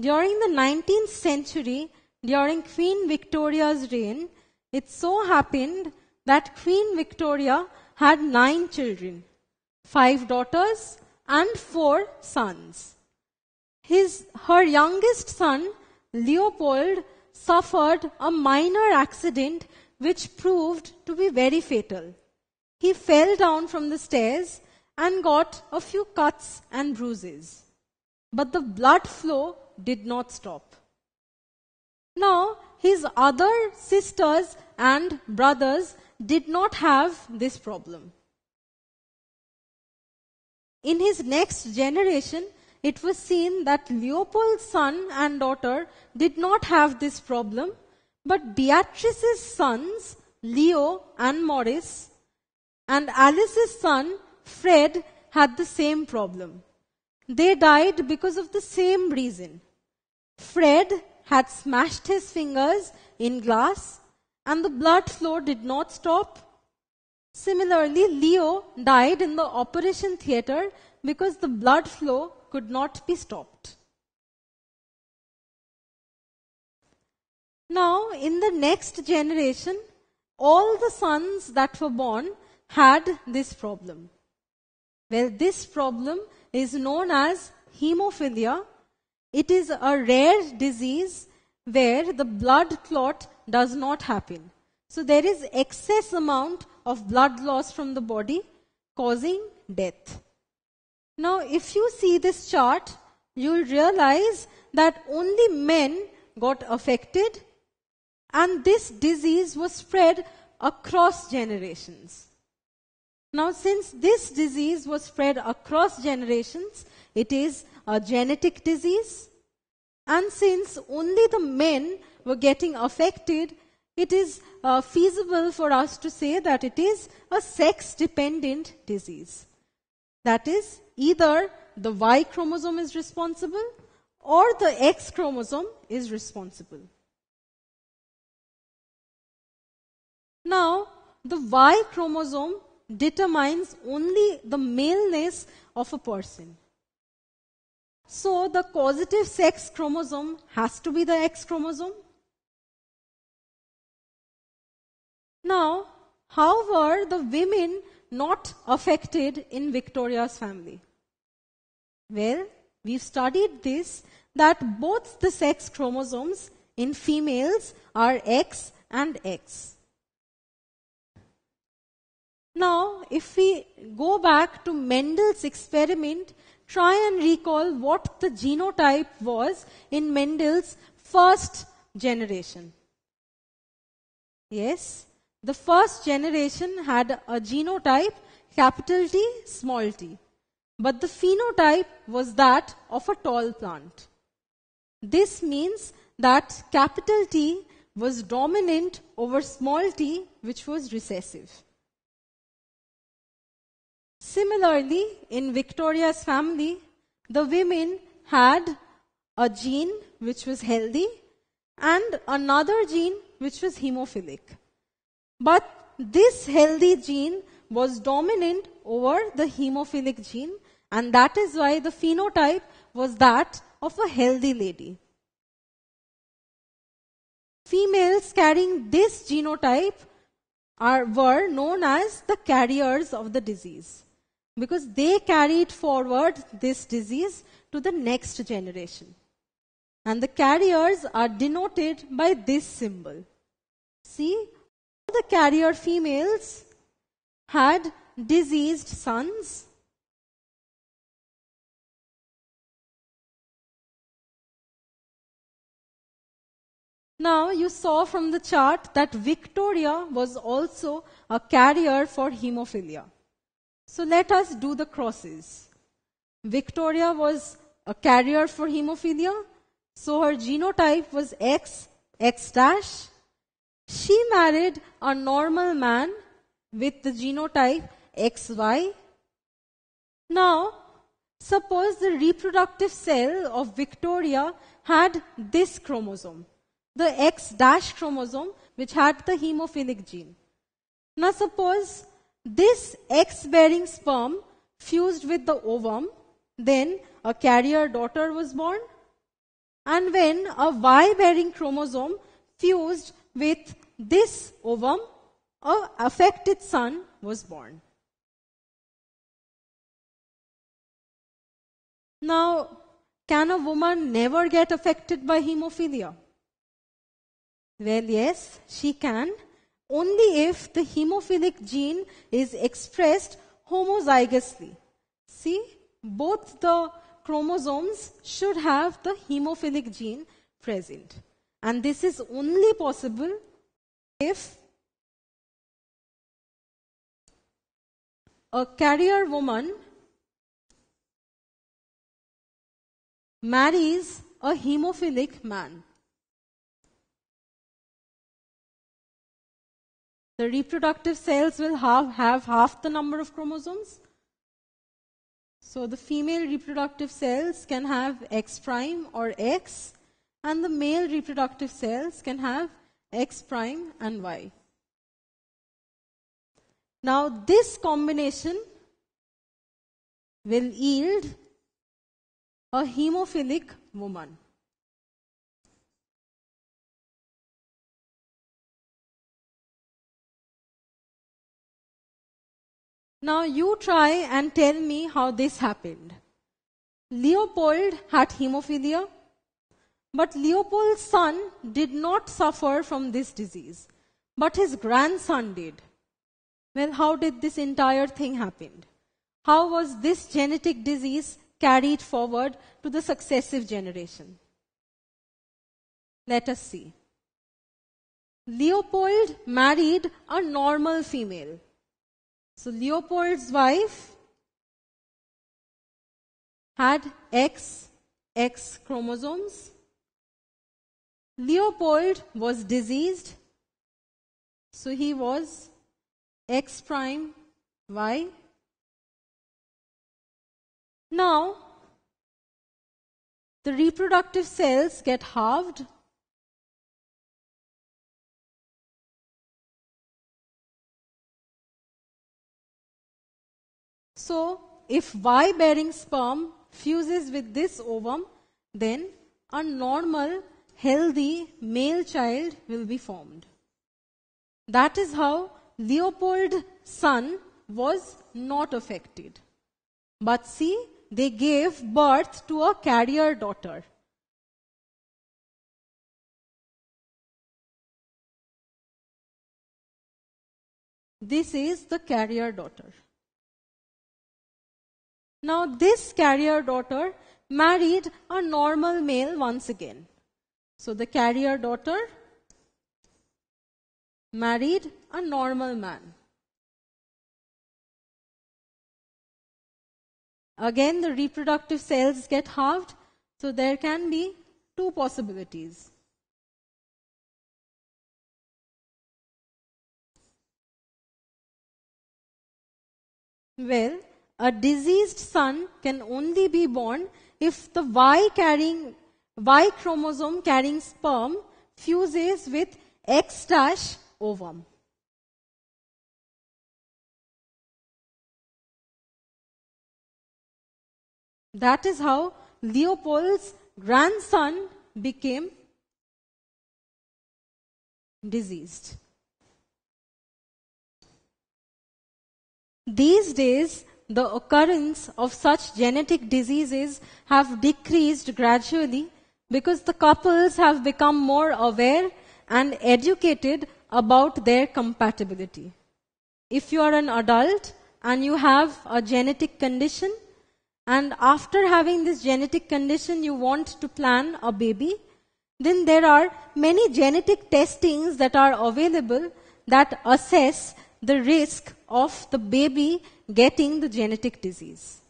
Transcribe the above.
During the 19th century, during Queen Victoria's reign, it so happened that Queen Victoria had 9 children, 5 daughters and 4 sons. Her youngest son, Leopold, suffered a minor accident which proved to be very fatal. He fell down from the stairs and got a few cuts and bruises. But the blood flow did not stop. Now, his other sisters and brothers did not have this problem. In his next generation, it was seen that Leopold's son and daughter did not have this problem, but Beatrice's sons, Leo and Maurice, and Alice's son, Fred, had the same problem. They died because of the same reason. Fred had smashed his fingers in glass and the blood flow did not stop. Similarly, Leo died in the operation theater because the blood flow could not be stopped. Now, in the next generation, all the sons that were born had this problem. Well, this problem is known as haemophilia. It is a rare disease where the blood clot does not happen. So there is excess amount of blood loss from the body causing death. Now, if you see this chart, you will realize that only men got affected and this disease was spread across generations. Now, since this disease was spread across generations, it is a genetic disease. And since only the men were getting affected, it is feasible for us to say that it is a sex-dependent disease. That is, either the Y chromosome is responsible or the X chromosome is responsible. Now, the Y chromosome determines only the maleness of a person. So, the causative sex chromosome has to be the X chromosome. Now, how were the women not affected in Victoria's family? Well, we've studied this, that both the sex chromosomes in females are X and X. Now, if we go back to Mendel's experiment, try and recall what the genotype was in Mendel's first generation. Yes, the first generation had a genotype capital T, small t. But the phenotype was that of a tall plant. This means that capital T was dominant over small t, which was recessive. Similarly, in Victoria's family, the women had a gene which was healthy and another gene which was hemophilic. But this healthy gene was dominant over the hemophilic gene, and that is why the phenotype was that of a healthy lady. Females carrying this genotype were known as the carriers of the disease, because they carried forward this disease to the next generation. And the carriers are denoted by this symbol. See, the carrier females had diseased sons. Now, you saw from the chart that Victoria was also a carrier for hemophilia. So let us do the crosses. Victoria was a carrier for hemophilia, so her genotype was X, X dash. She married a normal man with the genotype XY. Now, suppose the reproductive cell of Victoria had this chromosome, the X dash chromosome, which had the hemophilic gene. Now, suppose this X-bearing sperm fused with the ovum, then a carrier daughter was born. And when a Y-bearing chromosome fused with this ovum, an affected son was born. Now, can a woman never get affected by hemophilia? Well, yes, she can, only if the hemophilic gene is expressed homozygously. See, both the chromosomes should have the hemophilic gene present. And this is only possible if a carrier woman marries a hemophilic man. The reproductive cells will have half the number of chromosomes. So the female reproductive cells can have X prime or X, and the male reproductive cells can have X prime and Y. Now this combination will yield a hemophilic woman. Now you try and tell me how this happened. Leopold had hemophilia, but Leopold's son did not suffer from this disease, but his grandson did. Well, how did this entire thing happen? How was this genetic disease carried forward to the successive generation? Let us see. Leopold married a normal female. So Leopold's wife had X chromosomes. Leopold was diseased, so he was X prime Y. Now, the reproductive cells get halved. So, if Y-bearing sperm fuses with this ovum, then a normal, healthy male child will be formed. That is how Leopold's son was not affected. But see, they gave birth to a carrier daughter. This is the carrier daughter. Now this carrier daughter married a normal male once again. So the carrier daughter married a normal man. Again, the reproductive cells get halved, so there can be two possibilities. Well, a diseased son can only be born if the Y chromosome carrying sperm fuses with X- ovum. That is how Leopold's grandson became diseased. These days, the occurrence of such genetic diseases have decreased gradually because the couples have become more aware and educated about their compatibility. If you are an adult and you have a genetic condition, and after having this genetic condition you want to plan a baby, then there are many genetic testings that are available that assess the risk of the baby getting the genetic disease.